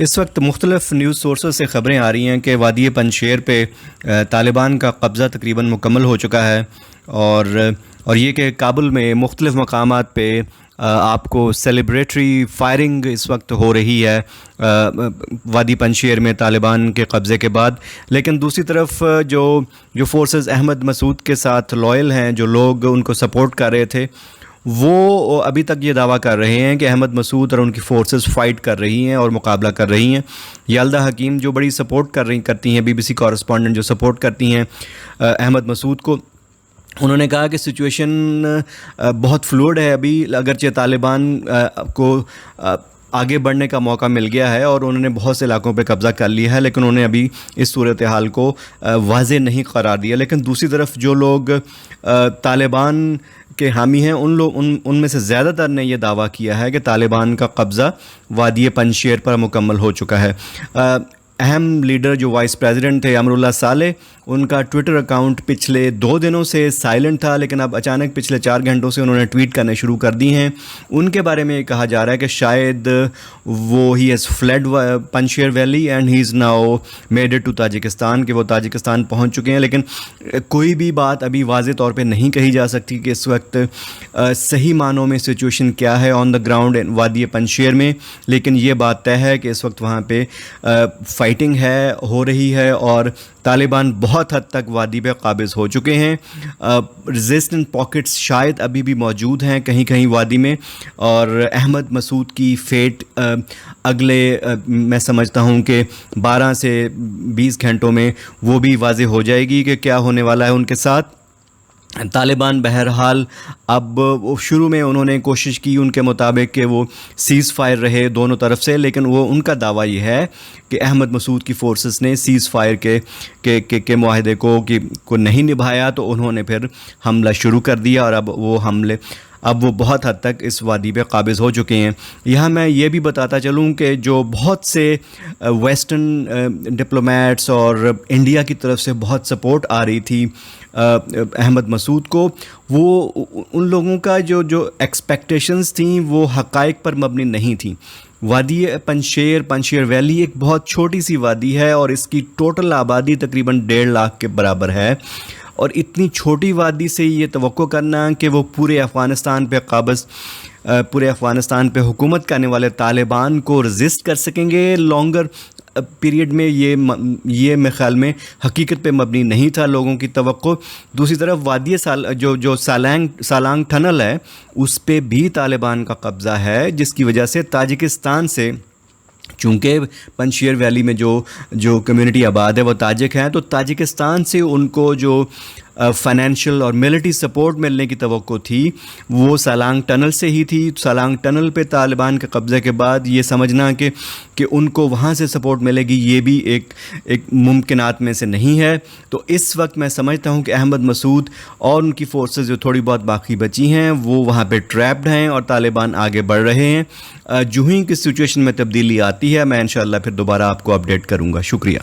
اس وقت مختلف news sources سے خبریں آ رہی ہیں کہ وادی پنجشیر پہ طالبان کا قبضہ تقریباً مکمل ہو چکا ہے، اور یہ کہ کابل میں مختلف مقامات پہ آپ کو سیلیبریٹری فائرنگ اس وقت ہو رہی ہے وادی پنجشیر میں طالبان کے قبضے کے بعد۔ لیکن دوسری طرف جو فورسز احمد مسعود کے ساتھ لائل ہیں، جو لوگ ان کو سپورٹ کر رہے تھے، وہ ابھی تک یہ دعویٰ کر رہے ہیں کہ احمد مسعود اور ان کی فورسز فائٹ کر رہی ہیں اور مقابلہ کر رہی ہیں۔ یلدا حکیم جو بڑی سپورٹ کرتی ہیں، BBC کورسپونڈنٹ جو سپورٹ کرتی ہیں احمد مسعود کو، انہوں نے کہا کہ سچویشن بہت فلوئڈ ہے ابھی، اگرچہ طالبان کو آگے بڑھنے کا موقع مل گیا ہے اور انہوں نے بہت سے علاقوں پہ قبضہ کر لیا ہے، لیکن انہوں نے ابھی اس صورتحال کو واضح نہیں قرار دیا۔ لیکن دوسری طرف جو لوگ طالبان کے حامی ہیں، ان میں سے زیادہ تر نے یہ دعویٰ کیا ہے کہ طالبان کا قبضہ وادی پنجشیر پر مکمل ہو چکا ہے۔ اہم لیڈر جو وائس پریزیڈنٹ تھے امراللہ صالح، ان کا ٹویٹر اکاؤنٹ پچھلے 2 دنوں سے سائلنٹ تھا، لیکن اب اچانک پچھلے 4 گھنٹوں سے انہوں نے ٹویٹ کرنے شروع کر دی ہیں۔ ان کے بارے میں یہ کہا جا رہا ہے کہ شاید وہ he has fled Panjshir valley and he is now made it to Tajikistan, کہ وہ تاجکستان پہنچ چکے ہیں۔ لیکن کوئی بھی بات ابھی واضح طور پہ نہیں کہی جا سکتی کہ اس وقت صحیح معنوں میں سچویشن کیا ہے آن دا گراؤنڈ وادی پنجشیر میں، لیکن یہ بات طے ہے کہ اس وقت وہاں پہ فائٹنگ ہو رہی ہے اور طالبان بہت حد تک وادی پہ قابض ہو چکے ہیں۔ ریزسٹنٹ پاکٹس شاید ابھی بھی موجود ہیں کہیں کہیں وادی میں، اور احمد مسعود کی فیٹ اگلے میں سمجھتا ہوں کہ 12 سے 20 گھنٹوں میں وہ بھی واضح ہو جائے گی کہ کیا ہونے والا ہے ان کے ساتھ۔ طالبان بہرحال اب شروع میں انہوں نے کوشش کی ان کے مطابق کہ وہ سیز فائر رہے دونوں طرف سے، لیکن وہ ان کا دعویٰ یہ ہے کہ احمد مسعود کی فورسز نے سیز فائر کے معاہدے کو نہیں نبھایا، تو انہوں نے پھر حملہ شروع کر دیا، اور اب وہ بہت حد تک اس وادی پہ قابض ہو چکے ہیں۔ یہاں میں یہ بھی بتاتا چلوں کہ جو بہت سے ویسٹرن ڈپلومیٹس اور انڈیا کی طرف سے بہت سپورٹ آ رہی تھی احمد مسعود کو، وہ ان لوگوں کا جو ایکسپیکٹیشنز تھیں وہ حقائق پر مبنی نہیں تھیں۔ وادی پنجشیر ویلی ایک بہت چھوٹی سی وادی ہے اور اس کی ٹوٹل آبادی تقریباً 1.5 لاکھ کے برابر ہے، اور اتنی چھوٹی وادی سے یہ توقع کرنا کہ وہ پورے افغانستان پہ حکومت کرنے والے طالبان کو رزسٹ کر سکیں گے لانگر پیریڈ میں، یہ میرے خیال میں حقیقت پہ مبنی نہیں تھا لوگوں کی توقع۔ دوسری طرف وادی جو سالانگ ٹنل ہے، اس پہ بھی طالبان کا قبضہ ہے، جس کی وجہ سے تاجکستان سے، چونکہ پنجشیر ویلی میں جو کمیونٹی آباد ہے وہ تاجک ہیں، تو تاجکستان سے ان کو جو فائنینشیل اور ملٹری سپورٹ ملنے کی توقع تھی وہ سالانگ ٹنل سے ہی تھی۔ سالانگ ٹنل پہ طالبان کے قبضے کے بعد یہ سمجھنا کہ ان کو وہاں سے سپورٹ ملے گی، یہ بھی ایک ممکنات میں سے نہیں ہے۔ تو اس وقت میں سمجھتا ہوں کہ احمد مسعود اور ان کی فورسز جو تھوڑی بہت باقی بچی ہیں وہ وہاں پہ ٹریپڈ ہیں، اور طالبان آگے بڑھ رہے ہیں۔ جو ہی کہ سچویشن میں تبدیلی آتی ہے میں انشاءاللہ پھر دوبارہ آپ کو اپڈیٹ کروں گا۔ شکریہ۔